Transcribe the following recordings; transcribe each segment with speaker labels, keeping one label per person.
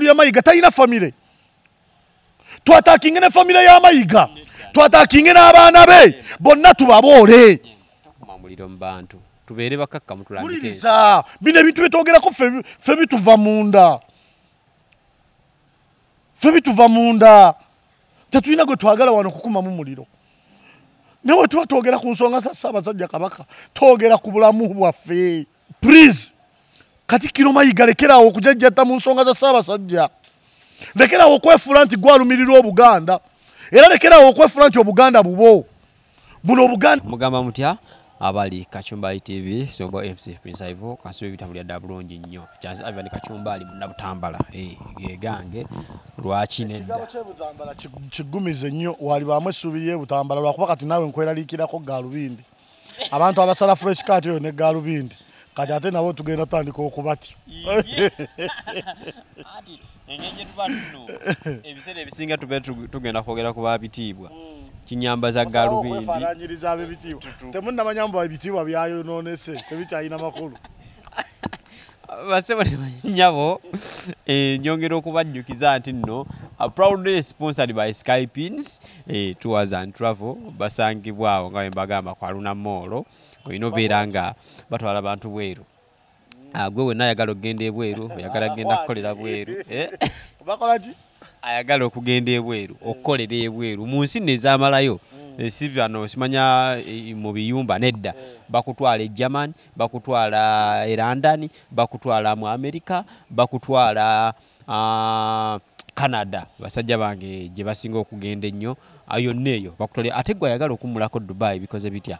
Speaker 1: ya Mayiga talina family. Twatakinge ne family ya Mayiga. Twatakinge n'abaana be bonna tubaboole.
Speaker 2: Muliro mbantu. Tubeere bakakka mutulambike.
Speaker 1: Kuliriza bino ebintu bitwogerako ffe bituva munda. Ffe bituva munda. Tetulina gwe twagala wano kukuma mu muliro. Newe tuba twogera ku nsonga za Ssaabasajja Kabaka, twogera ku bulamu bwaffe. Please. Katikkiro Mayiga lekerawo okujajjata mu nsonga za Ssaabasajja. Lekerawo okwefuula nti gwalumirira Obuganda. Era lekerawo okwefuula nti Obuganda bubo. Buno Obuganda.
Speaker 2: Mugamba mutya? Abali Kachumbali TV, Sombo MC Prince Ivo, kasubi bitambulira bulungi nnyo. Chance Ivan Kachumbali munabutambala. Gange lwaki nedda.
Speaker 1: Kigaba kye Butambala kigumize nnyo wali bamwesuubiriye Butambala lwakuba kati nawe nkweralikirako Galubindi. Abantu abasala fresh card yo ne Galubindi. Kati ate nabo tugenda tandika okubati.
Speaker 2: Ati enyenye tubatuno. Ebisere ebisinga tugenda kwogera ku babitibwa. Kinyamba za Galubindi.
Speaker 1: Faranyiriza abebitibwa. Temunna manyamba ebitibwa byayo nonese tebikyayina makulu.
Speaker 2: Basebo ne nyabo nyongera okubajjukiza nti nno proudly sponsored by Skypins Tours and Travel basangibwawo nga mbagamba kwa Luna Mall oyino beeranga batwala abantu bweru gwe wenna ayagala okugenda ebweru oyagala kugenda kukolera bweru
Speaker 1: bakola ki
Speaker 2: ayagala okugenda ebweru okukolera ebweru mu nsi nezamalayo si bano simanya mu biyumba nedda bakutwala e Germany bakutwala e London bakutwala mu America bakutwala Canada basajja bange gye basinga okugenda ennyo ayo neyo bakutwala ate gwe ayagala okumulako Dubai because bitya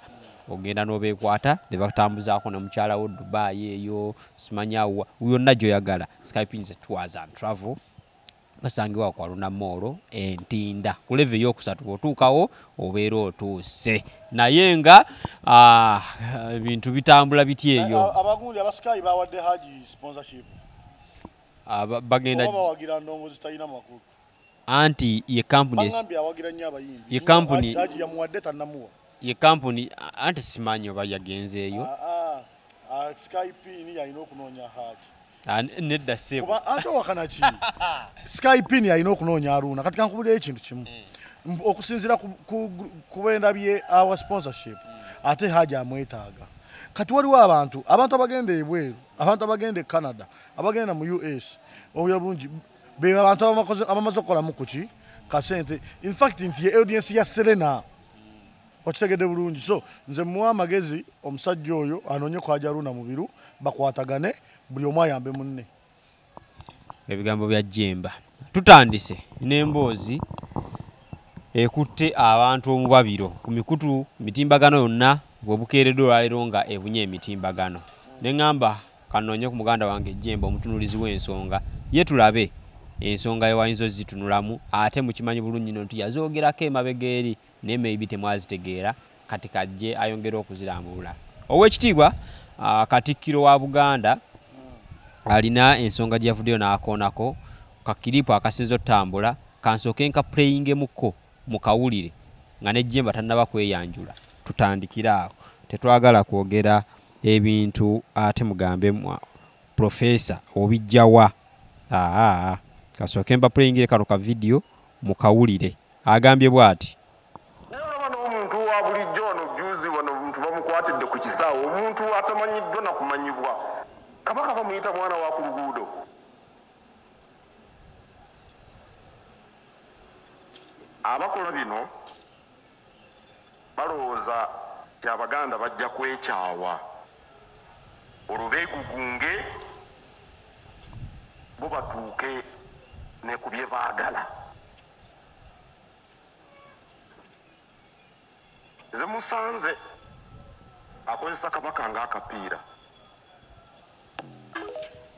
Speaker 2: ogenda n'obeekwata ne batambuzaako na mukyala wo Dubai eyo simanya yonna gy'oyagala Skypins Tours and Travel basangibwa kwa Luna Mall Entinda ku level yokusatu otuukawo obeera otuuse naye nga bintu bitambula biti eyo
Speaker 1: abagundi abasky bawadde Haji sponsorship
Speaker 2: bagenda
Speaker 1: bawagira ndongo zitayina makulu
Speaker 2: anti ye company
Speaker 1: awagira nnyo abayimbi
Speaker 2: ye company
Speaker 1: Haji yamuwadde tannamuwa
Speaker 2: ye company anti simanyo bayagenzeeyo
Speaker 1: Skype ni yalina okunoonya Haji
Speaker 2: nedda sebo
Speaker 1: ate wakana ki Skype ni yalina okunoonya Aruna kati kankubulira ekintu kimu okusinzira ku bendabye our sponsorship ate Haji amwetaaga kati waliwo abantu abagenda ebweru abantu abagenda e Canada abagenda mu US oyo bulungi be abantu abamaze okukola mu kuki kasente in fact nti audience ya Serena okitegedde bulungi so nze muwa amagezi omusajja oyo anoonye ku Haji Aruna mubiru bakwatagane buli omu ayambe munne
Speaker 2: ebigambo bya Jemba tutandise n'emboozi ekutte abantu omubabiro ku mikutu mitimbagano yonna bw'obukeeredde olwaleero nga ebunye emitimbagano ne ngamba kanoonye ku muganda wange Jemba omutunulizi w'ensonga ye tulabe ensonga yewayinza ozitunulamu ate mukimanyi bulungi nno nti yazoogerako emabega eri naye maybe temwazitegeera kati kajje ayongera okuzirambulula ow'ekitiibwa Katikkiro wa Buganda alina ensonga gye yavuddeyo n'akoonako kakiripo akasinza otambula kansooke nka playingemuko mu kawulire nga ne Jemba tannaba kweyanjula tutandikira awo tetwagala kwogera ebintu ate mugambe profesa obijjawa kasooke mba playingire kano ka video mu kawulire agambye bw'ati
Speaker 3: omuntu wa bulijjo ono juzi wano omuntu bamukwatidde ku kisaawe omuntu atamanyiddwa na kumanyibwa Kabaka bamuyita mwana wa ku luguudo abakola bino balowooza ti Abaganda bajja kwekyawa olwo beegugunge bo batuuke ne ku bye baagala ze musanze akozesa Kabaka ng'akapiira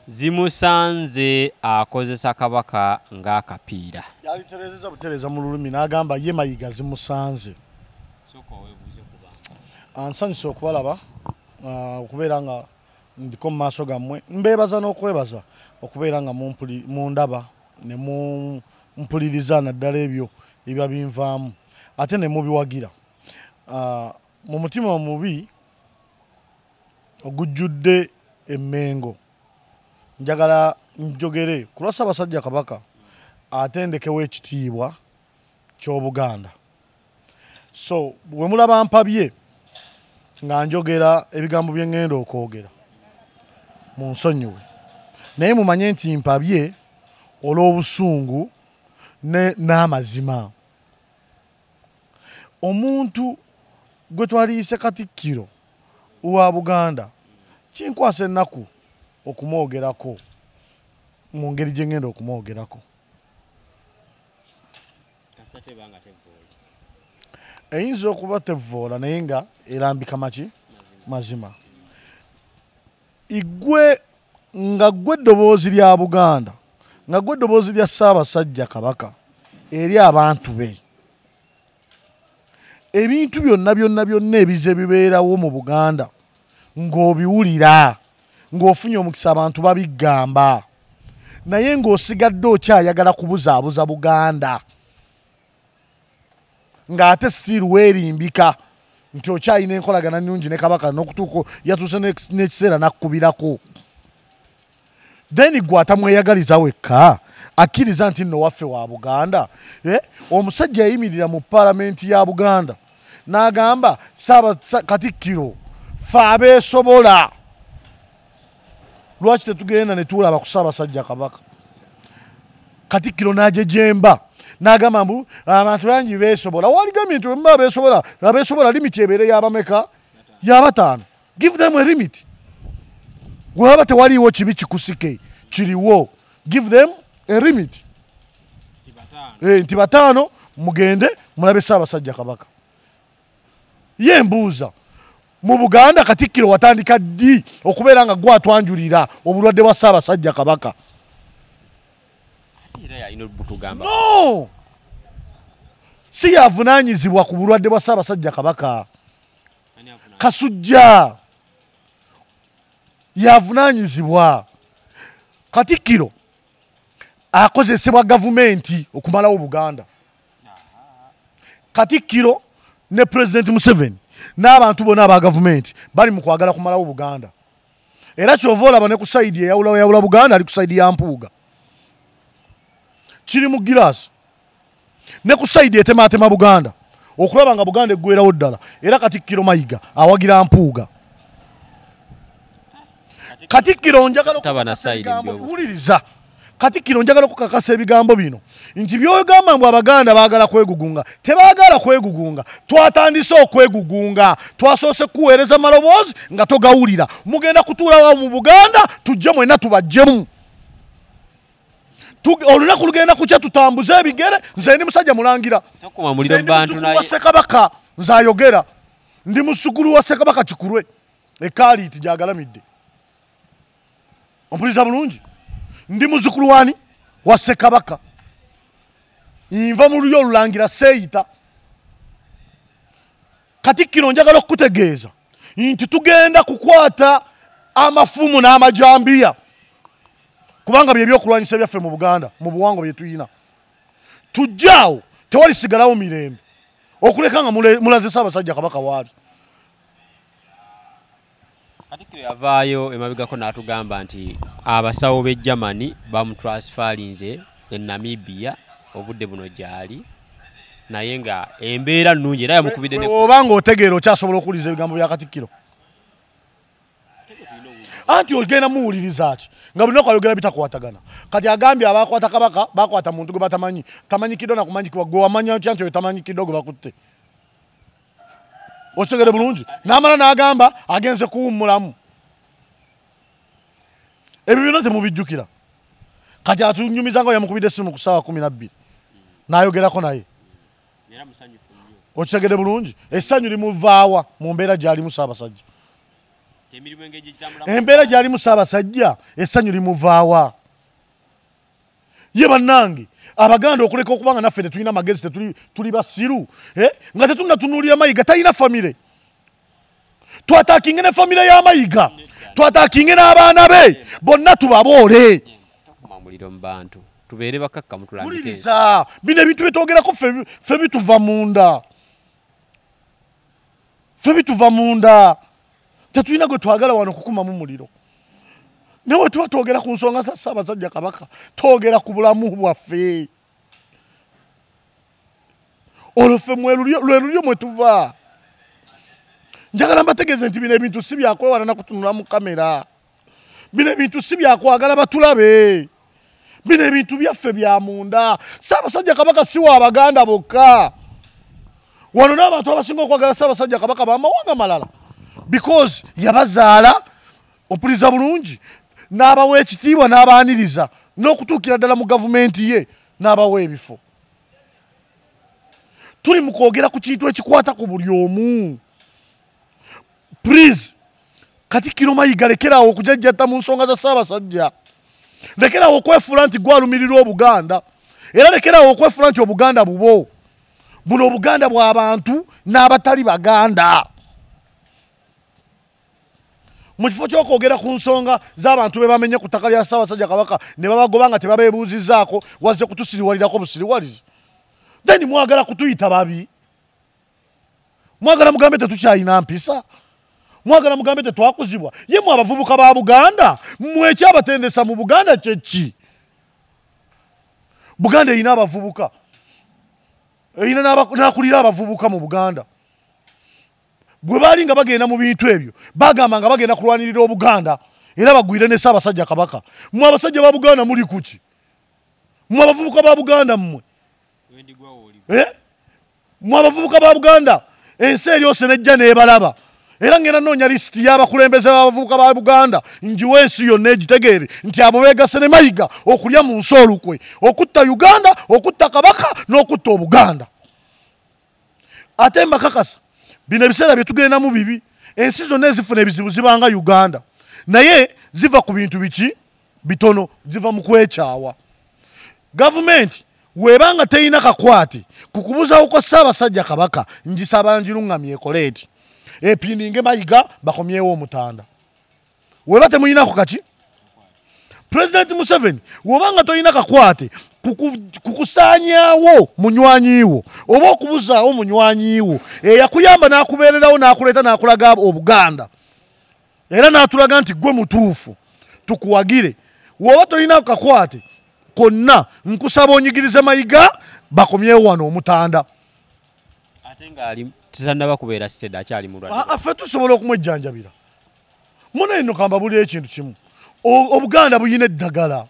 Speaker 2: zimusanze akozesa Kabaka ng'akapiira
Speaker 1: yaliterezeza butereza mu lulumi n'agamba ye Mayiga zimusanze ansanyusa okubalaba okubeera nga ndiko mu maaso gammwe mbeebaza n'okwebaza okubeera nga mundaba ne mumpuliriza naddala ebyo ebiba binvaamu ate ne mubiwagira mu mutima omubi ogujjudde emmengo njagala njogere kulwa Ssaabasajja Kabaka atendekewo ekitiibwa ky'Obuganda. So bwe mulaba mpabye nga njogera ebigambo bye ngenda okwogera munsonyiwe, naye mumanye nti mpabye olw'obusungu n'amazima. Omuntu gwe twaliise Katikkiro wa Buganda kinkwasa ennaku okumwogerako mu ngeri gye ngenda okumwogerako. Eyinza okuba tevvoola naye nga erambika maki mazima. Igwe nga gwe eddoboozi lya Buganda, nga gwe eddoboozi lya Ssaabasajja Kabaka eri abantu be. Ebintu byonna ebize bibeerawo mu Buganda ng'obiwulira, ng'ofunye omukisa abantu babigamba, naye ng'osigadde okyayagala kubuzaabuza Buganda, ng'ate still weerimbika nti okyayina enkolagana nnungi ne Kabaka n'okutuuka yatuuse n'ekiseera nakkubirako. Then gwe atamweyagaliza wekka akkiriza nti nno waffe wa Buganda. Omusajja yayimirira mu Paalamenti ya Buganda n'agamba Katikkiro ffe abeesobola, lwaki tetugenda ne tulaba ku Ssaabasajja Kabaka? Katikkiro n'ajejemba n'agamba mbu abantu bangi beesobola. Waligambye nti bwe abeesobola limiti ebeere y'abameka? Y'abataano. Give them a limit. Bwe waba tewaliiwo kibi kikusike kiriwo, give them a limit. Nti bataano mugende mulabe Ssaabasajja Kabaka. Ye mbuuza, mu Buganda Katikkiro watandika ddi okubeera nga gwe atwanjulira obulwadde bwa Ssaabasajja Kabaka? No! Si yavunaanyizibwa ku bulwadde bwa Ssaabasajja Kabaka. Kasujja yavunaanyizibwa. Katikkiro akozesebwa gavumenti okumalawo Buganda. Katikkiro ne President Museveni n'abantu bonna aba gavumenti bali mu kwagala kumalawo Buganda. Era kyova olaba ne ku sayidi eyawula Buganda ali ku sayidi ya Mpuuga, kiri mu giraasi, ne ku sayidi etemaatema Buganda okulaba nga Buganda eggwerawo ddala. Era Katikkiro Mayiga awagira Mpuuga. Katikkiro njagala wuliriza. Katikkiro njagala okukakasa ebigambo bino nti by'ogamba mbu Abaganda baagala kwegugunga. Tebaagala kwegugunga, twatandise okwegugunga. Twasoose kuweereza maloboozi nga togawulira. Mugenda kutuulawo mu Buganda tujje mwenna tubajjemu. Olunaku lugenda kukya tutambuze ebigere. Nze ndi musajja mulangira, wa Ssekabaka nze ayogera, ndi muzzukulu wa Ssekabaka Kikulwe Ekaliiti gyagalamidde. Ompuliriza bulungi, ndi muzzukulu wani wa Ssekabaka, nva mu lulyo olulangira seeyita. Katikkiro njagala okukutegeeza nti tugenda kukwata amafumu n'amajambiya, kubanga bye byokulwanyisa byaffe mu Buganda, mu buwangwa bye tuyina. Tujjaawo tewalisigalawo mirembe okuleka nga mulaze Ssaabasajja Kabaka waali.
Speaker 2: Katikkiro yavaayo emabegako n'atugamba nti abasawo b'e Germany bamutransfalinze e Namibia obudde buno gyali, naye nga embeera nnungi era yamukubidde
Speaker 1: oba ng'otegeera okyasobola okuwuliriza ebigambo bya Katikkiro. Anti ogenda muwuliriza ki nga buli lunaku ayogera bitakwatagana? Kati agambye abakwata Kabaka bakwata muntu gwe batamanyi, tamanyikidde na kumanyikibwa. Gwe wamanya otya nti oyo tamanyikidde gwe bakutte? Okitegere bulungi. N'amala n'agamba agenze kuwummulamu. Ebyo byonna temubijjukira. Kati atunyumiza nga yamukubidde essimu ku ssaawa 12 n'ayogerako naye. Okitegere bulungi. Essanyu limuvaawa mu mbeera gy'alimu Ssaabasajja. Embeera gy'alimu Ssaabasajja essanyu limuvaawa. Ye bannange Abaganda okuleka okuba nga naffe tetulina magezi, tuli basiru, nga tetunnatunuulira Mayiga talina famire. Twataakinge ne famire ya Mayiga, twataakinge n'abaana be bonna tubaboole.
Speaker 2: Tubeere bakakkamu tulambike.
Speaker 1: Wuliriza, bino ebintu byetwogerako ffe bituva munda. Ffe bituva munda. Tetulina gwe twagala wano kukumamu muliro. newe tuba twogera ku nsonga za Ssaabasajja Kabaka twogera ku bulamu bwaffe oluffe lwe lulyo mwe tuva. Njagala mbategeeze nti bino ebintu si byakwewala na kutunula mu kamera, bino ebintu si byakwagala batulabe, bino ebintu byaffe bya munda. Ssaabasajja Kabaka si wa Baganda bokka, wano n'abantu abasinga okwagala Ssaabasajja Kabaka b'amawanga malala, because yabazaala opuliza bulungi n'abawa ekitiibwa n'abaaniriza n'okutuukira ddala mu gavumenti ye n'abawa ebifo. Tuli mu kwogera ku kintu ekikwata ku buli omu. Please, Katikkiro Mayiga lekerawo okujajjata mu nsonga za Ssaabasajja, lekerawo okwefuula nti gwalumirira Obuganda, era lekerawo okwefuula nti Obuganda bubo. Buno Obuganda bw'abantu n'abatali Baganda. Mu kifo ky'okwogera ku nsonga z'abantu be bamenye ku ttaka lya Ssaabasajja Kabaka ne babagoba nga tebabeebuuzizzaako wazze kutusiriwalirako busiriwalizi, then mwagala kutuyita babi, mwagala mugambe tetukyayina mpisa, mwagala mugambe tetwakuzibwa. Ye mwe abavubuka ba Buganda mmwe ekyabatendesa mu Buganda kye ki? Buganda erina abavubuka, erina n'akulira abavubuka mu Buganda. Bwe baali nga bagenda mu bintu ebyo bagamba nga bagenda kulwanirira Obuganda era bagwire ne Ssaabasajja Kabaka. Mmwe abasajja ba Buganda muli kuki? Mmwe abavubuka ba Buganda mmwe mmwe abavubuka ba Buganda ensi eri yose nejja n'ebalaba, era ngenda noonya lisiti y'abakulembeze b'abavubuka ba Buganda njiwe ensi yonna egitegeere nti abo beegase ne Mayiga okulya mu nsi olukwe, okutta Uganda, okutta Kabaka n'okutta Obuganda. Ate mbakakasa bino ebiseera bye tugendamu bibi, ensi zonna ezifuna ebizibu zibanga Uganda, naye ziva ku bintu biki bitono, ziva mu kwekyawa. Gavumenti webanga teyina kakwate ku kubuzawo kwa Ssaabasajja Kabaka, ngisaba ngiruŋŋamye ekole eti epininge Mayiga bakomyewo omutanda. Weba temuyinako kaki President Museveni wobanga toyina kakwate kukusaanyaawo munywanyiwo oba okubuzaawo munywanyiwo eyakuyamba n'akubeererawo n'akuleeta n'akulaga Obuganda era n'atulaga nti gwe mutuufu tukuwagire. Woba toyina kakwate konna nkusaba onyigirize Mayiga bakomyewo wano omutanda.
Speaker 2: Ate ng'ali tetannaba kubeera siteda akyali mulwadde.
Speaker 1: Affe tusobola okumwejjanjabira. Muna eno kamba buli ekintu kimu. Obuganda buyina eddagala.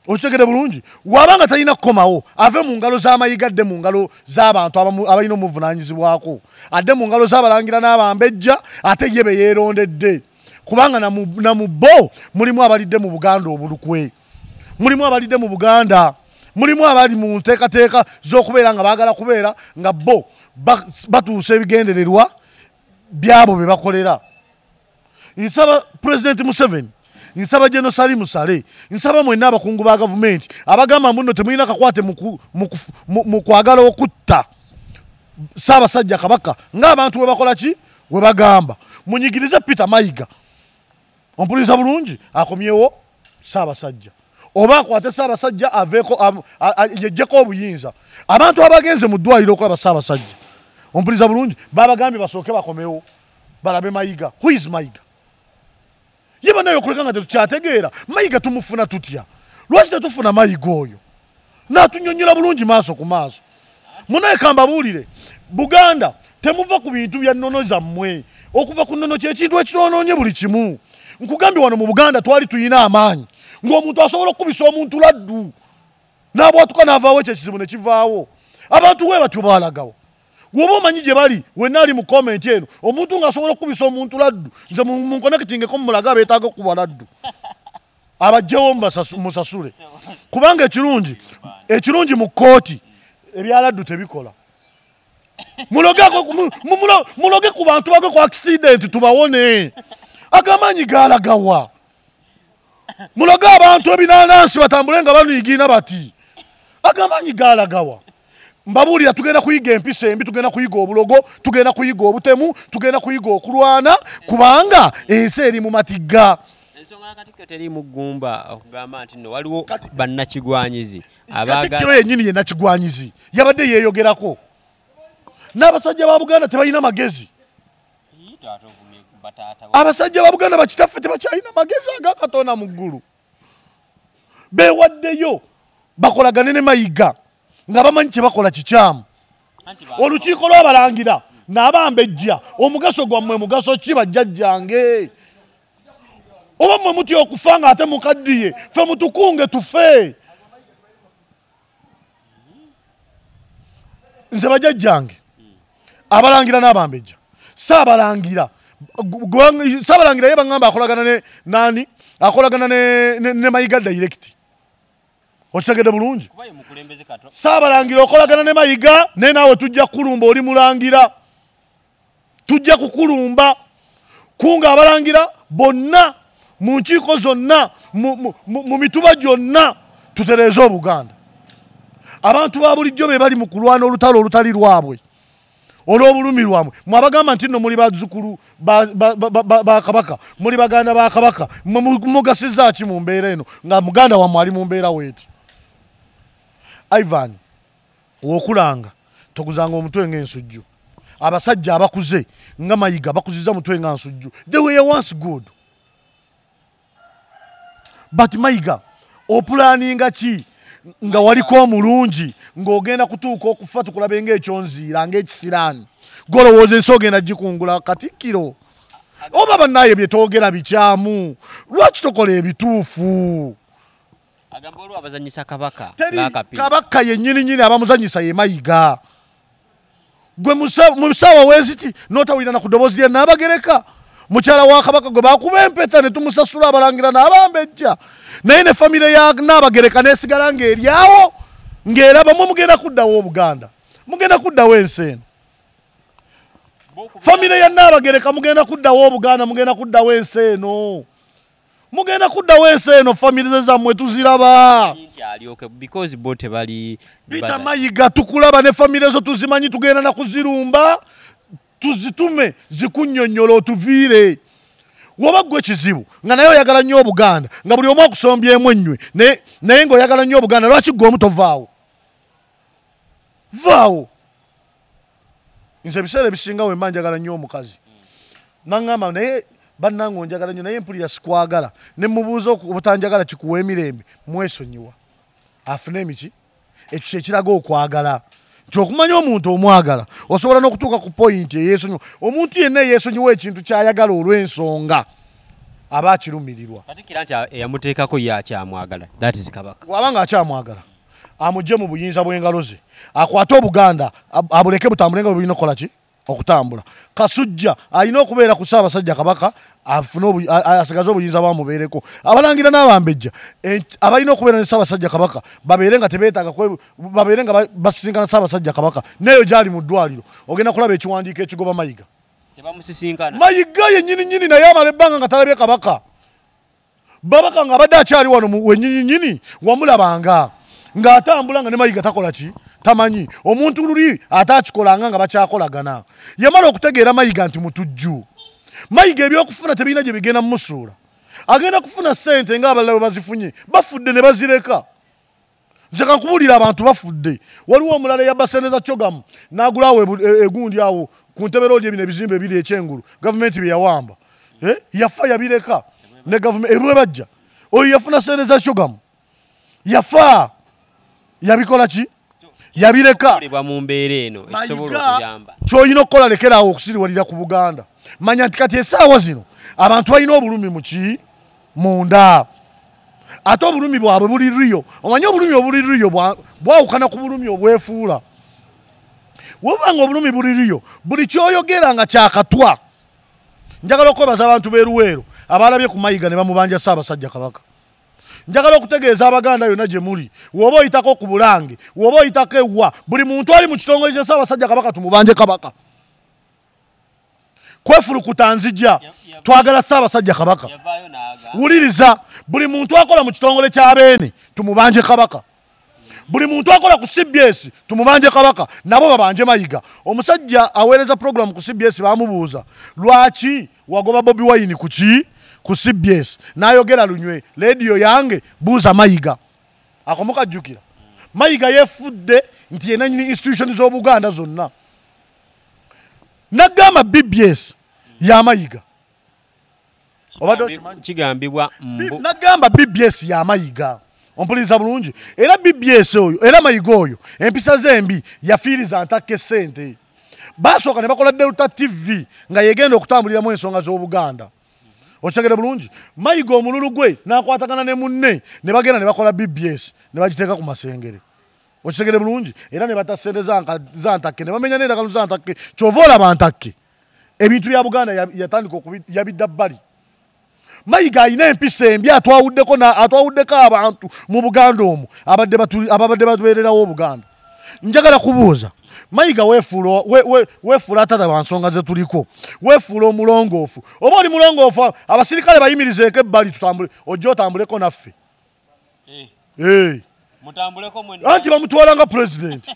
Speaker 1: Okitegere bulungi. Wabanga talina kukomawo ave mu ngalo za Mayiga adde mu ngalo z'abantu abalina omuvunaanyizibwako, adde mu ngalo z'abalangira n'abambejja, ate ye be yeerondedde. Kubanga na mu bo mulimu abalidde mu Buganda obulukwe, mulimu abalidde mu Buganda, mulimu abali mu nteekateeka z'okubeera nga baagala kubeera nga bo batuusa ebigendererwa byabo be bakolera. Nsaba President Museveni, nsaba General Salim Saleh, nsaba mwenna abakungu ba gavumenti abagamba muno temulina kakwate mu kwagala okutta Ssaabasajja Kabaka ng'abantu we bakola ki we bagamba. Munyigirize Peter Mayiga, ompuliza bulungi, akomyewo Ssaabasajja, oba akwate Ssaabasajja aveeko yejjeko obuyinza. Abantu abagenze mu ddwaliro okulaba Ssaabasajja, ompuliza bulungi, babagambye basooke bakomewo balabe Mayiga. Who is Mayiga? Ye banayo okuleka nga tetukyategeera Mayiga tumufuna tutya? Lwaki tetufuna Mayiga oyo n'atunyonnyola bulungi maaso ku maaso? Munaye kambabuulire, Buganda temuva ku bintu bya nnono zammwe. Okuva ku nnono ky'ekintu ekitwonoonye buli kimu. Nkugambye wano mu Buganda twali tuyina amaanyi ng'omuntu asobola okukubisa omuntu laddu n'abwatuka n'avaawo ekyo ekizibu ne kivaawo. Abantu we batyo baalagawo. Woba omanyi gye bali wenna ali mu komenti eno omuntu ng'asobola okukubisa omuntu laddu, nze munkonekitingeko mumulaga beetaaga okukuba laddu abajjewo musasule. Kubanga ekirungi mu kkooti ebya laddu tebikola. Muloge ku bantu bagwe ku accident tubawone. Agamanyi gaalagawa. Muloge abantu ebinaanansi batambule nga banyigiina bati. Agamanyi gaalagawa. Mbabuulira tugenda kuyiga empisa embi, tugenda kuyiga obulogo, tugenda kuyiga obutemu, tugenda kuyiga okulwana kubanga ensi eri mu matigga.
Speaker 2: Ensonga ya Katikkiro teri mu ggumba okugamba nti nno waliwo bannakigwanyizi
Speaker 1: Katikkiro yennyini ye nakigwanyizi yabadde yeeyogerako. N'abasajja ba Buganda tebalina magezi. abasajja ba Buganda bakitaffe tebakyalina magezi agakatona mu ggulu beewaddeyo bakolagane ne Mayiga nga bamanyi kye bakola kikyamu olukiiko lw'abalangira n'abambejja omugaso gwammwe mugaso ki bajjajjange oba mmwe mutya okufa nga ate mukaddiye ffe mutukunge tufe nze bajjajjange abalangira n'abambejja saabalangira ye baŋŋamba akolagana ne nani akolagana ne Mayiga direct okitegedde bulungi saabalangira okolagana ne Mayiga naye naawe tujja kukulumba oli mulangira tujja kukulumba kunga abalangira bonna mu nkiiko zonna mu mituba gyonna tutereeze Obuganda abantu ba bulijjo be bali mu kulwana olutalo olutali lwabwe olw'obulumi lwamwe mwabagamba nti nno muli bazzukulu ba Kabaka muli baganda ba Kabaka mugasiza ki mu mbeera eno nga muganda wammwe ali mu mbeera weeti Ivan wokulanga tokuzanga omutwe ng'ensujju abasajja abakuze nga Mayiga bakuziza mutwe nga nsujju they were once good but Mayiga opulaninga ki nga waliko omulungi ng'ogenda kutuuka okufa tukulabe ng'ekyonziira ng'ekisiraani golowooza ensi ogenda gikungula Katikkiro oba bannaye bye toogera bikyamu lwaki tokola ebituufu
Speaker 2: agamba olwo abazanyisa Kabaka
Speaker 1: Kabaka yennyini abamuzanyisa ye Mayiga gwe musaawa weeziti n'otawulira na ku ddoboozi lya Nnaabagereka mukyala wa Kabaka gwe baakuba empeta ne tumusasula abalangira n'abambejja naye ne famire ya Nnaabagereka neesigala ng'eryawo ng'eraba mugenda kuddawo Obuganda mugenda kuddawo ensi eno famire ya Nnaabagereka mugenda kuddawo Obuganda mugenda kuddawo ensi eno mugenda kuddawo ensi eno famire zammwe tuziraba
Speaker 2: because bo tebali
Speaker 1: bita Mayiga tukulaba ne famire zo tuzimanyi tugenda na kuzirumba tuzitume zikunnyonnyola otuviire woba gwe kizibu nga naye oyagala nnyo Obuganda nga buli omu akusombyemu ennywe naye ng'oyagala nnyo Obuganda lwaki gwe omu tovaawo vaawo nze ebiseera ebisinga we mba njagala nnyo omukazi naŋŋamba naye bannange onjagala nnyo naye mpulira sikwagala ne mubuuza obutanjagala kikuwa emirembe mwesonyiwa afune emiki ekyo kyekiraga okwagala nti okumanya omuntu omwagala osobola n'okutuuka ku poyinti eyeesonyiwa omuntu yenna eyeesonyiwa ekintu kyayagala olw'ensonga aba akirumirirwa
Speaker 2: Katikkiro nti eyamuteekako ye akyamwagala that is Kabaka
Speaker 1: waba nga akyamwagala amugye mu buyinza bw'engalo ze akwate Obuganda abuleke butambulenga bwe bulina okukola ki okutambula Kasujja alina okubeera ku Ssaabasajja Kabaka asigaze obuyinza bwamubeereko abalangira n'abambejja abalina okubeera ne Ssaabasajja Kabaka babeere nga tebeetaaga babeere nga basisinkana Ssaabasajja Kabaka neyo gyali mu ddwaliro ogenda kulaba ekiwandiiko ekigoba Mayiga
Speaker 2: tebamusisinkana
Speaker 1: Mayiga yennyini naye amala ebbanga nga talabye Kabaka babaka nga abadde akyali wano wennyini wamulabanga ng'atambula nga ne Mayiga takola ki tamanyi omuntu luli ate akikolanga nga bakyakolagana yamala okutegeera Mayiga nti mutujju Mayiga ebyokufuna tebirina gye bigenda mumusuula agenda kufuna ssente ng'abalala bwe bazifunye bafudde ne bazireka nze kankubulira abantu bafudde waliwo omulala eyabba ssente za Kyogamu n'agulawo egundi awo ku ntebero lye bino ebizimbe ebiri ekyengulu gavumenti bye yawamba yafa yabireka ne gavumenti ebwe bajja oyo yafuna ssente za Kyogamu yafa yabikola ki yabireka
Speaker 2: mu mbeera eno ekisobola okuyamba
Speaker 1: ky'olina okukola lekeraawo okusiriwalira ku Buganda manya nti kati essaawa zino abantu balina obulumi mu ki munda ate obulumi bwabwe buli riyo omanye obulumi obuli riyo bwawukana ku bulumi obwefuula wobanga obulumi buli riyo buli kyoyogera nga kyakatwa njagala okwebaza abantu b'eruweero abalabye ku Mayiga ne bamubanja Ssaabasajja Kabaka njagala okutegeeza Abaganda yonna gye muli woba oyitako ku Bulange woba oyitako ewa buli muntu ali mu kitongole kya Ssaabasajja Kabaka tumubanje Kabaka kwefulukuta nzija twagala Ssaabasajja Kabaka wuliriza buli muntu akola mu kitongole kya Beene tumubanje Kabaka buli muntu akola ku CBS tumubanje Kabaka nabo babanje Mayiga omusajja aweereza program ku CBS bamubuuza lwaki wagoba Bobi Wine ku ki ku CBS n'ayogera lunywe radio yange buuza Mayiga akomukajjukira Mayiga yefudde nti yena nyini institution z'Obuganda zonna nagamba BBS ya Mayiga obadde okimanyi
Speaker 2: kigambibwa
Speaker 1: nagamba BBS ya Mayiga ompuliriza bulungi era BBS oyo era Mayiga oyo empisa zembi yafiiriza ntakke sente basooka ne bakola Delta TV nga yegenda okutambuliramu ensonga z'Obuganda okitegere bulungi Mayiga omululu gwe n'akwatagana ne munne ne bagenda ne bakola BBS ne bagiteeka ku masengere okitegere bulungi era ne batasente za ntakke ne bamenya n'endagaano za ntakke kyova olaba ntakke ebintu bya Buganda yatandika yabidda bbali Mayiga alina empisa embi atwawuddeko abantu mu Buganda omwo ababadde batubeererawo Obuganda njagala kubuuza Mayiga weefuula atata wa nsonga ze tuliko weefuula omulongoofu oba oli mulongoofu abasirikale bayimirizeeko ebbali tutambule ojja otambuleko naffe anti bamutwala nga president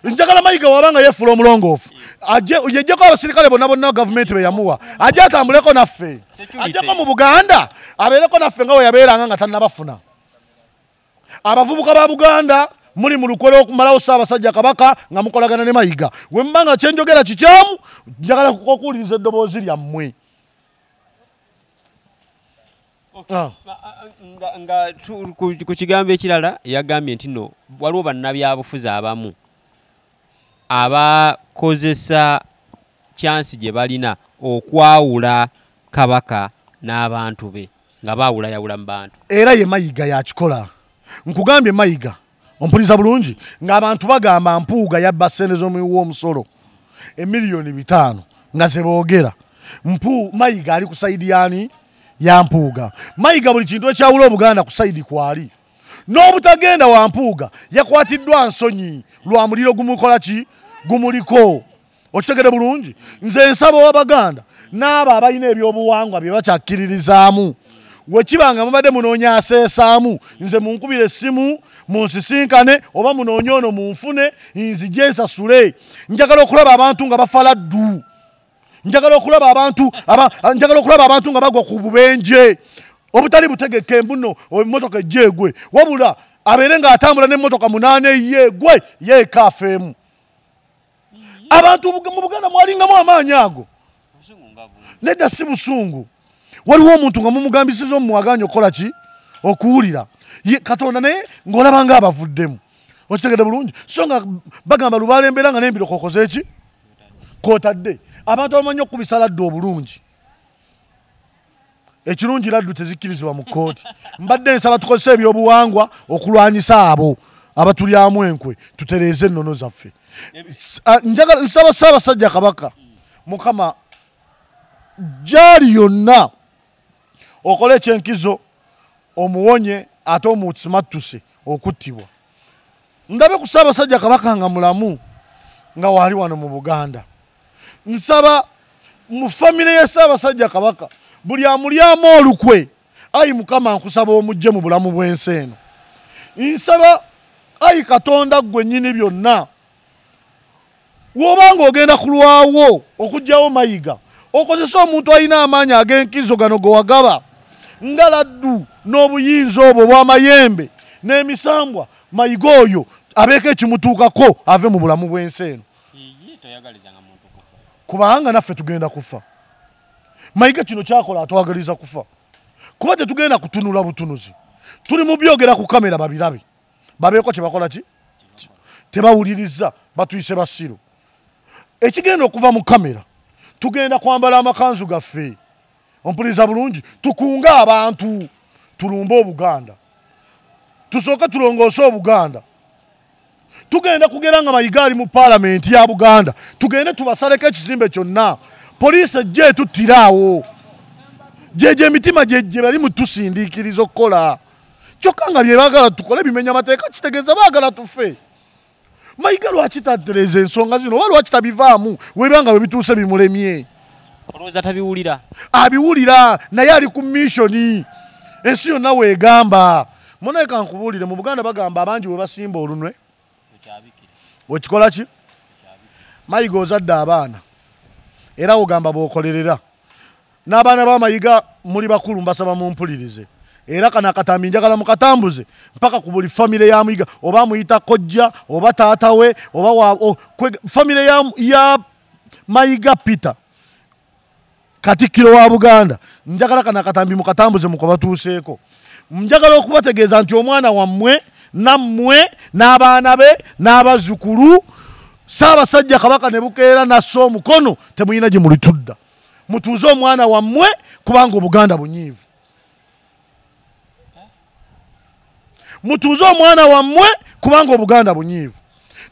Speaker 1: njagala Mayiga wabanga yeefuula omulongoofu yejjeko abasirikale bonna gavumenti be yamuwa ajja atambuleko naffe ajjako mu Buganda abeereko naffe nga we yabeeranga nga tannabafuna abavubuka ba Buganda muli mu lukwero okumalawo Ssaabasajja Kabaka nga mukolagana ne Mayiga we mbanga kyenjogera kikyamu njagala okuwuliriza eddoboozi lyammwe
Speaker 2: nga ku kigambo ekirala yagambye nti no waliwo bannabyabufuzi abamu abakozesa kyansi gye balina okwawula Kabaka n'abantu be nga baawulayawula mu bantu
Speaker 1: era ye Mayiga yakikola nkugambye Mayiga ompuliriza bulungi ng'abantu bagamba Mpuuga yabba ssente z'omuwi w'omusolo emiliyoni 5 nga ze boogera Mayiga ali ku sayidi yani ya Mpuuga Mayiga buli kintu ekyawula Obuganda ku sayidi kwali n'obutagenda wa Mpuuga yakwatiddwa nsonyi lwa muliro gumukola ki gumuliko okitegere bulungi nze nsaba w'Abaganda n'abo abalina ebyobuwangwa bye bakyakkiririzaamu wekibanga mubadde munoonya aseesaamu nze munkubire essimu munsisinkane oba munoonye ono munfune nzije nsasule njagala okulaba abantu nga bafa laddu njagala okulaba abantu nga bagwa ku bubenje obutali butegeke embuno emmotoka ejjeegwe wabula abeere ng'atambula n'emmotoka 8 yeegwe yeekaafeemu abantu mu Buganda mwalingamu amaanyi ago nedda si busungu waliwo omuntu nga mumugambisiza omumwaganya okukola ki okuwulira Katonda naye ng'olaba nga abavuddemu okitegedde bulungi so nga bagamba lubaala embeera nga n'embiro kokoze eki kootadde abantu abamanyi okubisa laddu obulungi ekirungi laddu tezikkirizibwa mu kkooti mbadde nsaba tukozesa ebyobuwangwa okulwanyisa abo abatulyamu enkwe tutereeze ennono zaffe nsaba Ssaabasajja Kabaka Mukama gyali yonna okole ekyenkizo omuwonye ate omusimattuse okuttibwa ndabe ku Ssaabasajja Kabaka nga mulamu nga waali wano mu Buganda nsaba mu famire ya Ssaabasajja Kabaka buli amulyamu olukwe ayi Mukama nkusaba omujje mu bulamu bw'ensi eno nsaba ayi Katonda gwe nnyini byonna w'obanga ogenda kulwawo okugyawo Mayiga okozesa omuntu alina amaanyi ag'enkizo gano ge wagaba nga laddu n'obuyinza obwo obw'amayembe n'emisambwa Mayiga oyo abeeko ekimutuukako ave mu bulamu bw'ensi eno kubanga naffe tugenda kufa Mayiga kino kyakola atwagaliza kufa kuba tetugenda kutunula butunuzi tuli mu byogera ku kamera babirabe babeeko kye bakola ki tebawuliriza batuyise basiru ekigenda okuva mu kamera tugenda kwambala amakanzu gaffe ompuliriza bulungi tukunga abantu tulumbe Obuganda tusooke tulongoose Obuganda tugenda kugera nga Mayiga ali mu Paalamenti ya Buganda tugende tubasaleko ekizimbe kyonna poliisi ejje etuttiraawo gye emitima gye bali mutusindiikiriza okukola kyokka nga bye baagala tukole bimenya amateeka kitegeeza baagala tufe Mayiga lwaki tatereza ensonga zino oba lwaki tabivaamu webanga we bituuse bimulemye
Speaker 2: olowooza tabiwulira
Speaker 1: abiwulira naye ali ku missioni ensi yonna weegamba munaeka nkubuulire mu Buganda bagamba abangi we basimba olunwe wekikola ki Mayiga ozadde abaana era ogamba bw'okolerera n'abaana ba Mayiga muli bakulu mbasaba mumpulirize era kana akatambi njagala mukatambuze mpaka ku buli famire ya Mayiga oba muyita kojja oba taata we oba famire ya Mayiga Peter Katikkiro wa Buganda njagala kana katambi mukatambuze mukobatuuseeko njagala okubategeeza nti omwana wammwe nammwe n'abaana be n'abazzukulu Ssaabasajja Kabaka ne bukeera nasse omukono temuyina gye mulitudda mutuuze omwana wammwe kubanga Obuganda bunyiivu mutuuze omwana wammwe kubanga Obuganda bunyiivu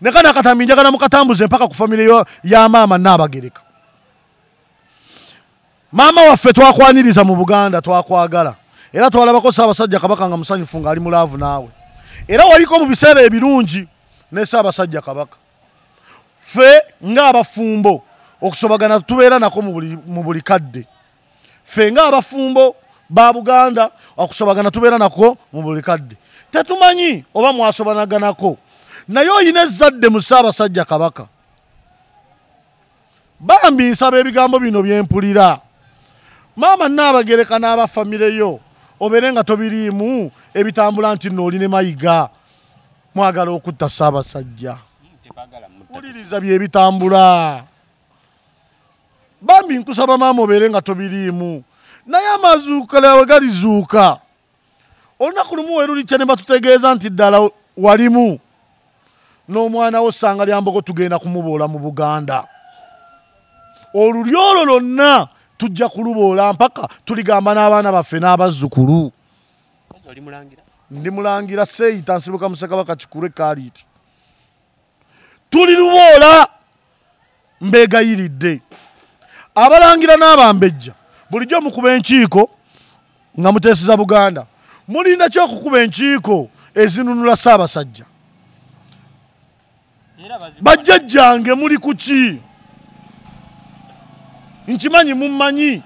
Speaker 1: ne kana katambi njagala mukatambuze mpaka ku famire ya maama Naabagereka maama waffe twakwaniriza mu Buganda twakwagala era twalabako Ssaabasajja Kabaka nga musanyufu ng'ali mulaavu naawe era waliko mu biseera ebirungi ne Ssaabasajja Kabaka ffe ng'abafumbo okusobagana tubeera nako mu buli kadde ffe ng'abafumbo ba Buganda okusobagana tubeera nako mu buli kadde tetumanyi oba mwasobanaganako naye oyina ezzadde mu Ssaabasajja Kabaka bambi nsaba ebigambo bino byempulira maama Naabagereka n'abafamire yo obeere nga tobiriimu ebitambula nti nno oli ne mayiga mwagala okutta Ssaabasajja wuliriza byebitambula bambi nkusaba maama obeere nga tobiriimu naye amazuuka lawe galizuuka olunaku lumu weerulikya ne batutegeeza nti ddala walimu n'omwana wo Ssanga Lyambogo tugenda kumuboola mu Buganda oluli olwo lwonna tujja kuluboola mpaka tuligamba n'abaana baffe n'abazzukulu ndi mulangira Seeyita Nsibuka Musekabaka Kikulu Kaliiti tuliruboola mbeegayiridde abalangira n'abambejja bulijjo mukuba enkiiko nga muteesiza Buganda mulinda ki okukuba enkiiko ezinunula Ssaabasajja bajjajjange muli ku ki nkimanyi mummanyi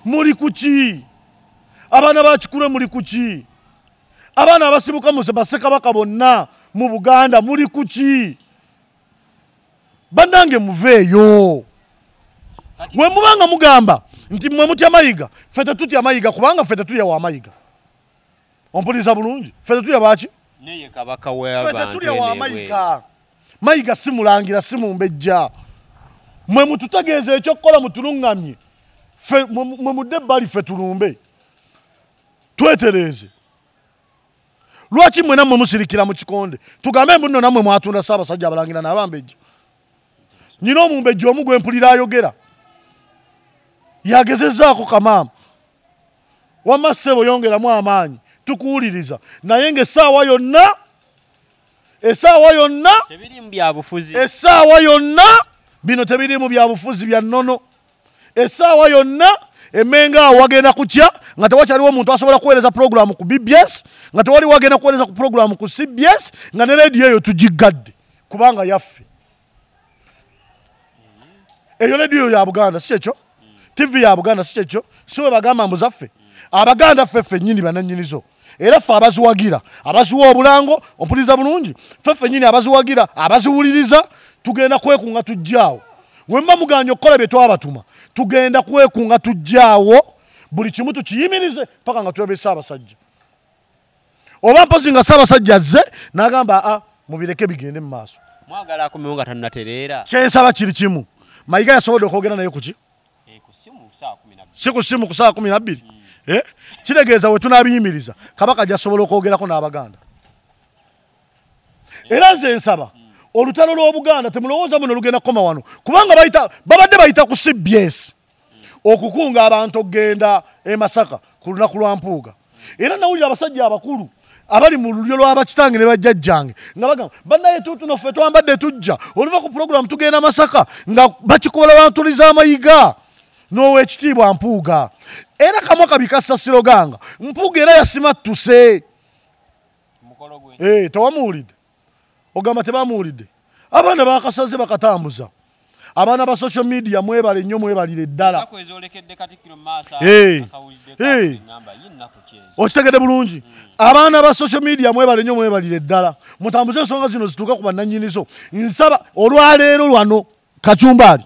Speaker 1: muli ku ki abaana ba Kikule muli ku ki abaana abasibuka mu Bassekabaka bonna mu Buganda muli ku ki bannange muveeyo we mubanga mugamba nti mmwe mutya mayiga ffe tetutya mayiga kubanga ffe tetulya wa mayiga ompuliriza bulungi ffe tetulya baki
Speaker 2: neye Kabaka w'abantu
Speaker 1: ffe tetulya wa mayiga mayiga si mulangira si mumbejja mwe mututegeeza ekyokukola mutuluŋŋamye ffe mwe mudde ebbali ffe tulumbe twetereeze lwaki mwe nammwe musirikira mu kikonde tugambe mbu nno nammwe mwatunda Ssaabasajja abalangira n'abambejja nyina omumbejja omu gwe mpulira ayogera yagezezzaako kamaama wamma ssebo yongeramu amaanyi tukuwuliriza naye ng'essaawa yonna essaawa yonna bino tebirimu bya bufuzi bya nnono essaawa yonna emmenga awo wagenda kutya nga tewakyaliwo omuntu asobola kuweereza puroguramu ku BBS nga tewali wagenda kuweereza ku puroguramu ku CBS nga ne leediyo eyo tugiggadde kubanga yaffe eyo leediyo ya Buganda si kyekyo TV ya Buganda si kyekyo siwe bagamba mbu zaffe Abaganda ffeffe nnyini banannyinizo era ffe abaziwagira abaziwa obulango ompuliriza bulungi ffeffe nnyini abaziwagira abaziwuliriza tugenda kwekunga tujjaawo wemba muganye okukola bye twabatuma tugenda kwekunga tujjaawo buli kimu tukiyimirize paka nga tulebe Ssaabasajja oba mpozi nga Ssaabasajja azze n'agamba mubireke bigende mu maaso
Speaker 2: mwagala akomewo nga tannatereera
Speaker 1: kyensaba kiri kimu mayiga yasobodde okwogera naye kuki si ku ssimu ku ssaawa 12 kitegeeza we tunaabiyimiriza Kabaka gy'asobola okwogerako n'Abaganda era nze nsaba olutalo lw'Obuganda temulowooza muno lugenda kukoma wano kubanga babadde bayita ku CBS okukunga abantu okgenda e Masaka ku lunaku lwa Mpuuga era nawulira abasajja abakulu abali mu lulyo lw'abakitange ne bajjajjange nga bagamba bannaye tutuno ffe twambadde tujja oluva ku puroguramu tugenda Masaka nga bakikola bantuliza amayiga n'owekitiibwa Mpuuga era kamwa kabikassa Siroganga Mpuuga era yasimattuse tewamuwulidde ogamba tebamuwulidde abaana bakasaze bakatambuza abaana ba social media mwebale nnyo mwebalire ddala okitegedde bulungi abaana ba social media mwebale nnyo mwebalire ddala mutambuze ensonga zino zituuka ku bannannyinizo nsaba olwaleero lwano Kacumbaali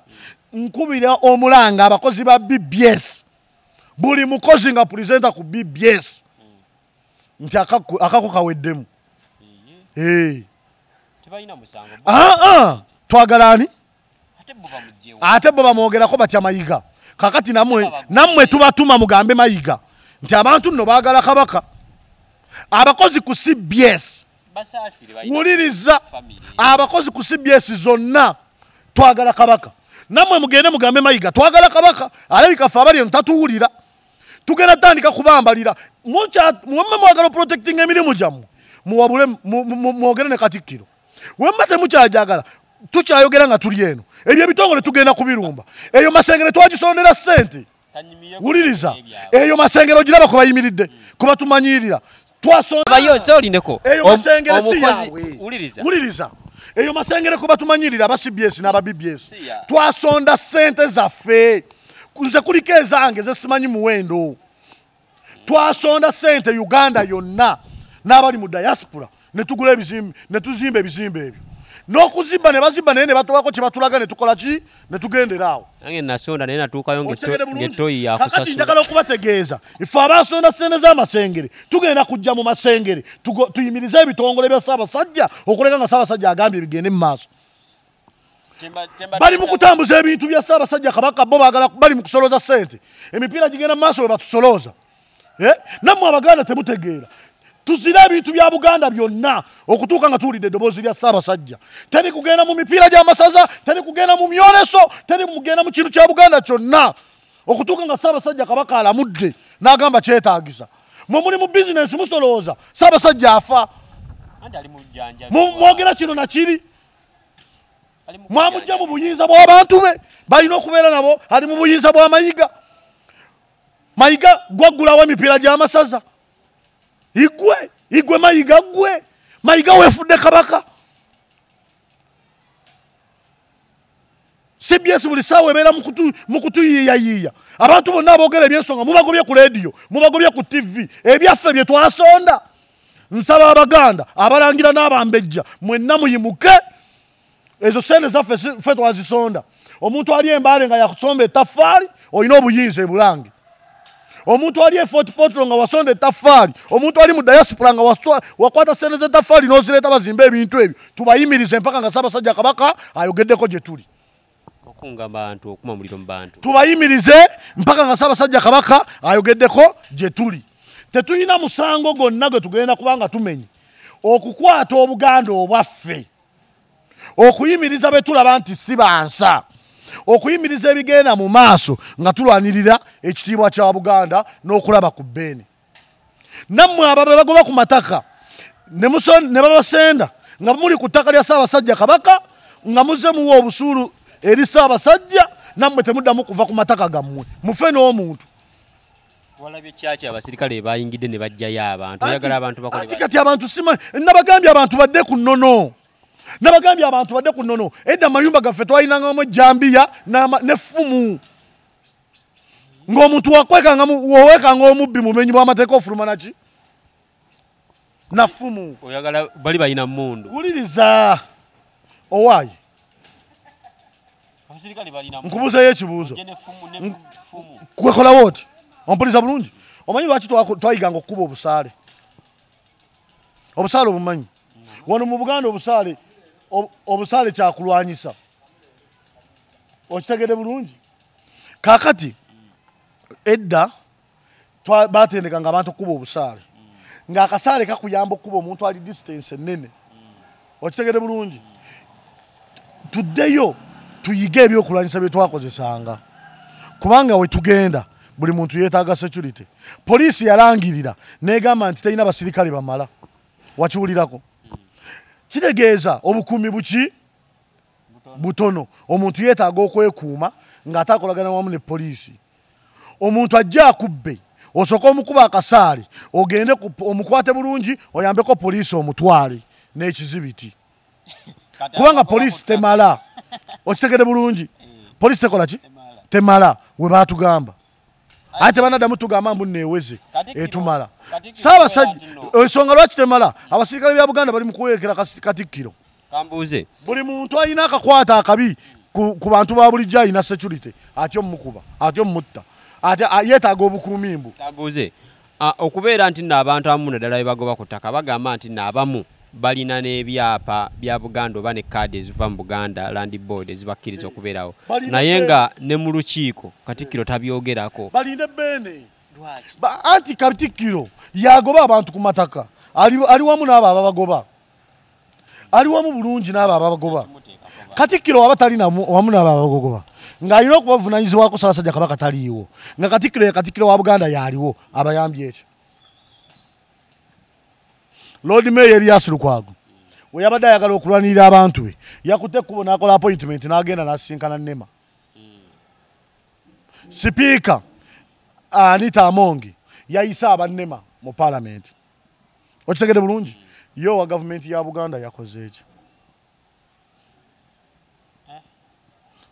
Speaker 1: nkubira omulanga abakozi ba BBS buli mukozi nga pulezenta ku BBS nti akako kaweddemu twagala ani ate bo bamwogerako batya mayiga kakati namwe tubatuma mugambe Mayiga nti abantu nno baagala Kabaka abakozi ku CBS wuliriza abakozi ku CBS zonna twagala Kabaka namwe mugende mugambe Mayiga twagala Kabaka alabika fa abali ntatuwulira tugenda tandika kubambalira mumme mwagala protecting emirimu jammwe muwabule mwogere ne Katikkiro wemma temukyajagala tukyayogera nga tuli eno ebyo ebitongole tugenda kubirumba eyo Masengere twagisondera ssente wuliriza eyo Masengere ogiraba ku bayimiridde kuba tumanyirira eyo Masengere si yawe wuliriza eyo Masengere kuba tumanyirira aba CBS n'aba BBS twasonda ssente zaffe nze kuliko ezange zesimanyi muwendo twasonda ssente Uganda yonna n'abali mu diaspora ne tugula ebizimbe ne tuzimba ebizimbe ebyo n'okuzimba ne bazimba naye ne batwako kye batulaga ne tukola ki ne tugendera awo
Speaker 2: nange nasonda naye natuukayo ng'ettoyi yakusasula
Speaker 1: kakati njagala okubategeeza ife abasonda ssente z'Amasengere tugenda kujja mu Masengere tuyimirize ebitongole bya Ssaabasajja okuleka nga Ssaabasajja agambye bigende mu maaso bali mu kutambuza ebintu bya Ssaabasajja Kabaka bo baagala bali mu kusoloza ssente emipiira gigenda mu maaso we batusoloza nammwe Abaganda temutegeera tuzira ebintu bya Buganda byonna okutuuka nga tuwulidde eddoboozi lya Ssaabasajja teri kugenda mu mipiira gy'amasaza teri kugenda mu myoleso teri kugenda mu kintu kya Buganda kyonna okutuuka nga Ssaabasajja Kabaka alamudde n'agamba kyetaagisa mwe muli mu bizinesi musolooza Ssaabasajja afa mwogera kino nakiri mwamujja mu buyinza bw'abantu be balina okubeera nabo ali mu buyinza bwa Mayiga Mayiga gwaggulawo emipiira gy'amasaza igwe Mayiga weefudde Kabaka CBS buli ssaawa ebeera mu kutuyiiyayiiya abantu bonna aboogera ebyensonga mubagobye ku leediyo mubagobye ku TV ebyaffe bye twasonda nsaba Abaganda abalangira n'abambejja mwenna muyimuke ezo sente zaffe ffe twazisonda omuntu ali Embaale nga yakusomba ettaffaali olina obuyinza e Bulange omuntu ali e Fort Portal nga wasonda ettaffaali omuntu ali mu diaspora nga wakwata sente z'ettaffaali n'ozireeta bazimba ebintu ebyo tubayimirize mpaka nga Ssaabasajja Kabaka ayogeddeko gye tuli tubayimirize mpaka nga Ssaabasajja Kabaka ayogeddeko gye tuli tetulina musango gonna gwe tugenda kubanga tumenye okukwata Obuganda obwaffe okuyimiriza be tulaba nti si bansa okuyimiriza ebigenda mu maaso nga tulwanirira ekitiibwa kya Buganda n'okulaba ku bbeene nammwe ababe bagoba ku mataka ne babasenda nga muli ku ttaka lya Ssaabasajja Kabaka nga muzze muwa obusuulu eri Ssaabasajja nammwe temuddamu kuva ku mataka gammwe mufe n'omuntu
Speaker 2: walabye kyaki abasirikale bayingidde ne bajjayo abantu oyagala abantu bakole
Speaker 1: kati abantu sima nabagambye abantu badde ku nnono nabagambye abantu badde ku nnono edda amayumba gaffe twalinangamu ejjambiya n'effumu ng'omuntu woweekanga omubbi mumenyi bw'amateeka ofuluma naki naffumu
Speaker 2: oyagala bali balina mmundu
Speaker 1: wuliriza owaayi nkubuuzayo ekibuuzo kwekolawo oti ompuliza bulungi omanyi lwaki twayiganga okukuba obusaale obumanyi wano mu Buganda obusaale kyakulwanyisa okitegedde bulungi kakati edda batendekanga abantu okukuba obusaale ng'akasaale kakuyamba okukuba omuntu ali distance ennene okitegedde bulungi tuddeyo tuyige ebyokulwanyisa bye twakozesanga kubanga we tugenda buli muntu yeetaaga security poliisi yalangirira negamba nti talina basirikale bamala wakiwulirako kitegeeza obukuumi butono omuntu yeetaaga okwekuuma ng'ate akolagana wamu ne poliisi omuntu ajja akubbe osooka omukuba akasaale ogende omukwate bulungi oyambeko poliisi omutwale n'ekizibiti kubanga poliisi temala okitegede bulungi poliisi tekola ki temala we baatugamba ate banaddamu tugamba mbu neeweze etumala Ssaabasajja ensonga lwaki temala abasirikale bya Buganda bali mu kuwerekera Katikkiro
Speaker 2: kambuuze
Speaker 1: buli muntu alina akakwata akabi ku bantu ba bulijjo alina security atyo mukuba atyo mutta ate yeetaaga obukuumi mbu
Speaker 2: kambuuze okubeera nti nno abantu abamu naddala bebagoba ku ttaka bagamba nti nno abamu balina n'ebyapa bya Buganda oba ne kaadi eziva mu Buganda Land Board ezibakkiriza okubeerawo naye nga ne mu lukiiko Katikkiro tabyogerako
Speaker 1: balinde bene anti Katikkiro yagoba abantu ku mataka ali wamu n'abo ababagoba ali wamu bulungi n'abo ababagoba Katikkiro waba talina wamu n'abo ababagoba ng'alina okubavunaanyizibwako Ssaabasajja Kabaka taliiwo nga Katikkiro wa Buganda yaaliwo abayambye ekyo Lord Mayor Erias Lukwago we yabadde ayagala okulwanirira abantu be yakutte ekkubo n'akola appointment n'agenda n'asisinkana Nema Sipiika Anita Amongi yayisa abannema mu Parliament okitegedde bulungi yo wa gavumenti ya Buganda yakoze eki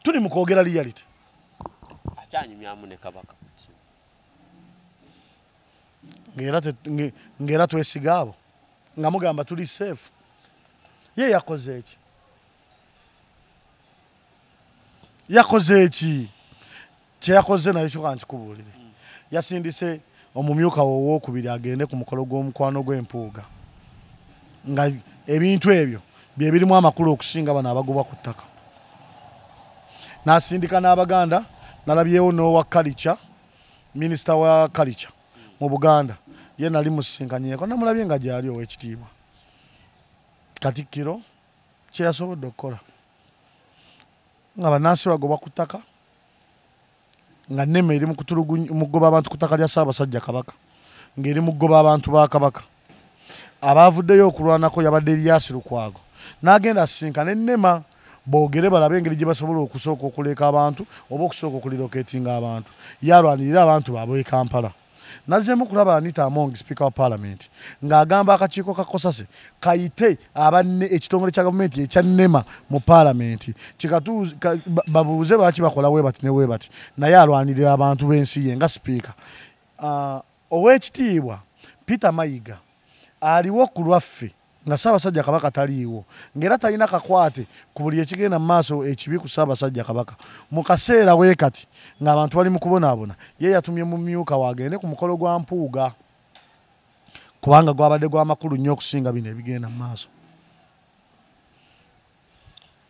Speaker 1: tuli mu kwogera reality
Speaker 2: akyanyumyamu ne Kabaka
Speaker 1: ng'era twesiga abo nga mugamba tuli safe ye yakoze eki kyeyakoze naye kyoka nkikubuulire yasindise omumyuka w'owokubiri agende ku mukolo gw'omukwano gw'empuuga nga ebintu ebyo bye birimu amakulu okusinga bano abagobwa ku ttaka n'asindika n'Abaganda nalabyewo n'owa culture minisita wa culture mu Buganda ye nali musinkanyeko namulabye nga gyali ow'ekitiibwa Katikkiro kye yasobodde okukola nga bannansi bagobwa ku ttaka nga Nema eri mu kugoba abantu ku ttaka lya Ssaabasajja Kabaka ng'eri mu kugoba abantu ba Kabaka abaavuddeyo okulwanako yabadde Erias Lukwago n'agenda asisinkane Nema boogere balabe engeri gye basobola okusooka okuleka abantu oba okusooka okuliroketinga abantu yalwanirira abantu baabwe e Kampala nazzeemu kulaba Anita Amongi Speaker wa Parliament ng'agamba akakiiko ka Kosase kayite ekitongole kya gavumenti ekya Nema mu Parliament babuuze baaki bakola webati ne webati naye alwanirira abantu b'ensi ye nga Speaker ow'ekitiibwa Peter Mayiga aliwo ku lwaffe nga Ssaabasajja Kabaka taliiwo ng'era talina kakwate ku buli ekigenda mu maaso ekibi ku Ssaabasajja Kabaka mu kaseera weekati ng'abantu bali mu kubonaabona ye yatumye mu myuka wagende ku mukolo gwa mpuuga kubanga gwabadde gw'amakulu nnyo okusinga bino ebigenda mu maaso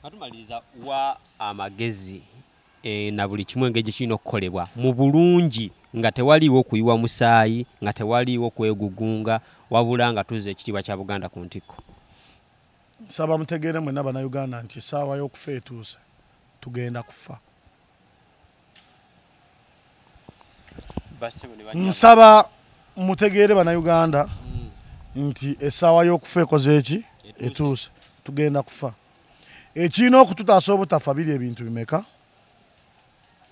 Speaker 2: atumaliriza wa amagezi na buli kimu engeri kirina okukolebwa mu bulungi nga tewaliiwo kuyiwa musaayi nga tewaliiwo kwegugunga wabula nga tuzza ekitiibwa kya Buganda ku ntikko
Speaker 1: nsaba mutegeere mwenna bannayuganda nti essaawa y'okufa etuuse tugenda kufa nsaba mutegeere bannayuganda nti essaawa y'okufa ekoze eki etuuse tugenda kufa ekirina okututaasa obutafa biri ebintu bimeka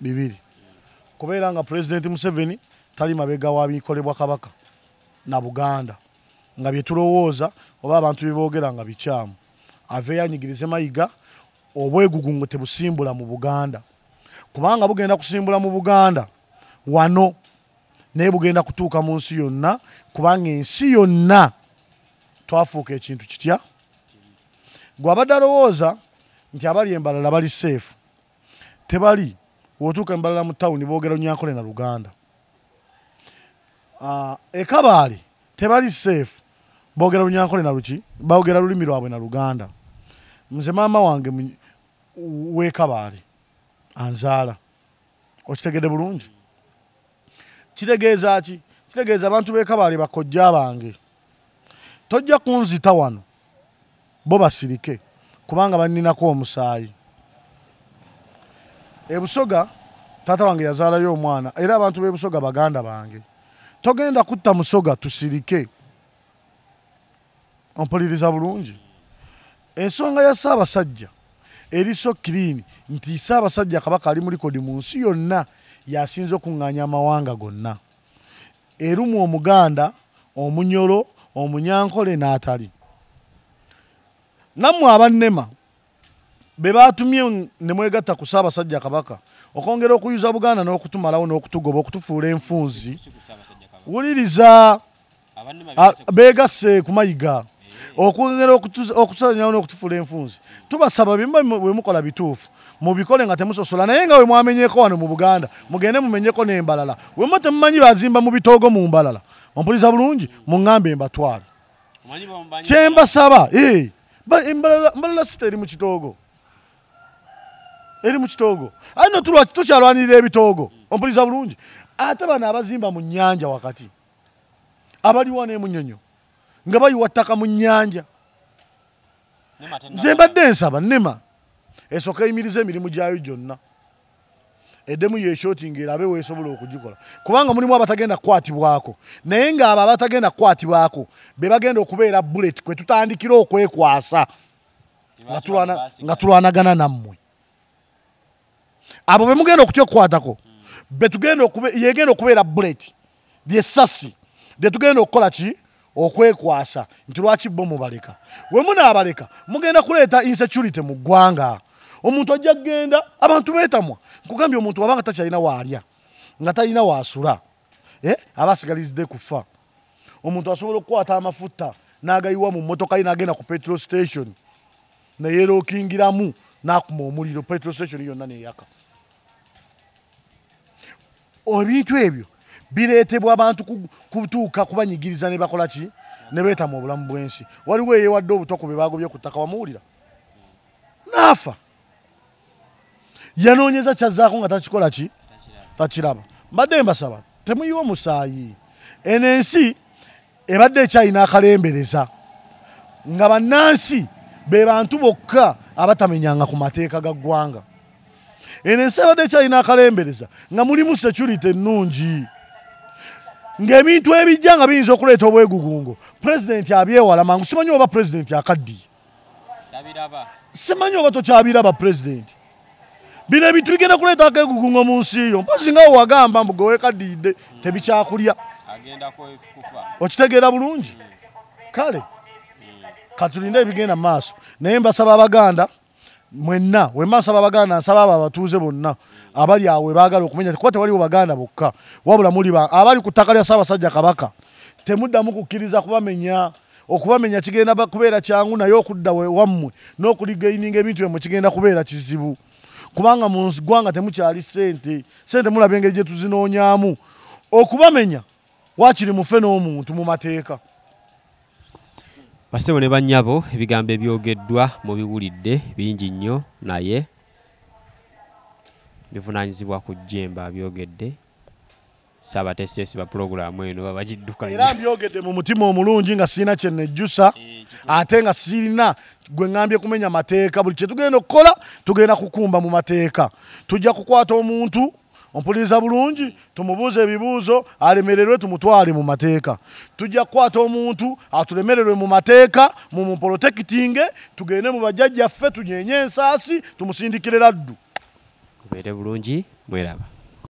Speaker 1: bibiri kubeera nga President Museveni tali mabega wa bikolebwa Kabaka na Buganda nga bye tulowooza oba abantu biboogera nga bikyamu ave yanyigirize Mayiga obwegugungo tebusimbula mu Buganda kubanga bugenda kusimbula mu Buganda wano naye bugenda kutuuka mu nsi yonna kubanga ensi yonna twafuuka ekintu kitya gwabadde alowooza nti abali embalala bali safe tebali wotuuka embalala mu tawuni boogera Lunyankole na Luganda Ekabaale tebali safe boogera Lunyankole na Luki boogera lulimi lwabwe na Luganda nze maama wange w'Ekabaale anzaala okitegedde bulungi kitegeeza ki kitegeeza abantu b'Ekabaale bakojja bange tojja kunzita wano bo basirike kubanga baninako omusaayi ebusoga taata wange yazaalayo omwana era abantu b'ebusoga baganda bange togenda kutta musoga tusirike ompuliriza bulungi ensonga ya Ssaabasajja eri so clean nti Ssaabasajja Kabaka ali mu likodi mu nsi yonna yasinze okuŋŋaanya amawanga gonna erumu Omuganda Omunyoro Omunyankole n'atali nammwe abannema be baatumye ne mwegatta ku Ssaabasajja Kabaka okwongera okuyuza Buganda n'okutumalawo n'okutugoba okutufuula enfunzi wuliriza beegasse ku Mayiga okwongera okusanyawo n'okutufuula enfunzi tubasaba bimba bwe mukola bituufu mubikole nga temusosola naye nga we mwamenyeko wano mu Buganda mugende mumenyeko n'embalala wemwe temumanyi bazimba mu bitoogo mu mbalala ompuliriza bulungi muŋŋambe mbatwale kyembasaba mbalala sita eri mu kitoogo eri mu kitoogo alino tukyalwanirira ebitoogo ompuliriza bulungi ate bano abazimba mu nnyanja wakati abaliwo n'emunyonyo nga bayiwa ttaka mu nnyanja nze mbadde nsaba nema esooka eyimiriza emirimu gyayo gyonna eddemu yeshootinga erabe weesobola okugikola kubanga mulimu abatagenda kukwatibwako naye ng'abo abatagenda kukwatibwako be bagenda okubeera bullet kwe tutandikira okwekwasa nga tulwanagana nammwe abo be mugenda okutya okukwatako yegenda okubeera bullet lyessasi lye tugenda okukola ki okwekwasa nti lwaki bo mubaleka we munaabaleka mugenda kuleeta insecurity mu ggwanga omuntu ajja kgenda abantu beetamwa nkugambye omuntu wabanga takyalina waalya nga talina waasula aba asigalizidde kufa omuntu asobola okukwata amafuta n'agayiwa mu mmotoka ye n'agenda ku petrol station neyerookingiramu n'akuma omuliro petrol station yonna neeyaka ebintu ebyo bireetebwa abantu kutuuka kubanyigiriza ne bakola ki ne beetamwa obulamu bw'ensi waliwo eyeewadde obutoko bwe baagobye ku ttaka wamuwulira naafa yanoonyeza kyazzaako nga takikola ki takiraba mbadde mbasaba temuyiwa musaayi eno ensi ebadde ekyalina akalembereza nga bannansi be bantu bokka abatamenyanga ku mateeka ga ggwanga eno ensi ebadde ekyalina akalembereza nga mulimu security ennungi ng'ebintu ebijja nga biyinza okuleeta obwegugungo pulezidenti abyewala mangu simanyi oba pulezidenti akaddiye simanyi oba tokyabiraba pulezidenti bino ebintu bigenda kuleeta akegugungo mu nsi yo mpozi nga wewagamba mbu gewekaddiidde tebikyakulya okitegeera bulungi kale katulinde ebigenda mu maaso naye mbasaba abaganda mwenna wemma nsaba abaganda nsaba abo abatuuze bonna abali awo baagala okumenya kuba tewaliwo baganda bokka wabula muli abali ku ttaka lya Ssaabasajja Kabaka temuddamu kukkiriza kubamenya okubamenya kigenda kubeera kyangu naye okudda wammwe n'okuligaininga ebintu byemmwe kigenda kubeera kizibu kubanga mu ggwanga temukyali ssente mulaba engeri gye tuzinoonyaamu okubamenya waakiri mufe n'omuntu mu mateeka
Speaker 2: basebo ne bannyabo ebigambo ebyogeddwa mu biwulidde bingi nnyo naye bivunaanyizibwa ku Jemba byogedde Ssaabateesiteesi ba pulogulaamu eno babagiddukanya
Speaker 1: era mbyogedde mu mutima omulungi nga sirina kye nnejjusa ate nga sirina gwe ŋŋambye kumenya mateeka buli kye tugenda okukola tugenda kukumba mu mateeka tujja kukwata omuntu ompuliriza bulungi tumubuuze ebibuuzo alemererwe tumutwale mu mateeka tujja kukwata omuntu atulemererwe mu mateeka mumuprotekitinge tugende mu bajjajjaffe tunyenye ensaasi tumusindikire laddu
Speaker 2: mubeere bulungi mweraba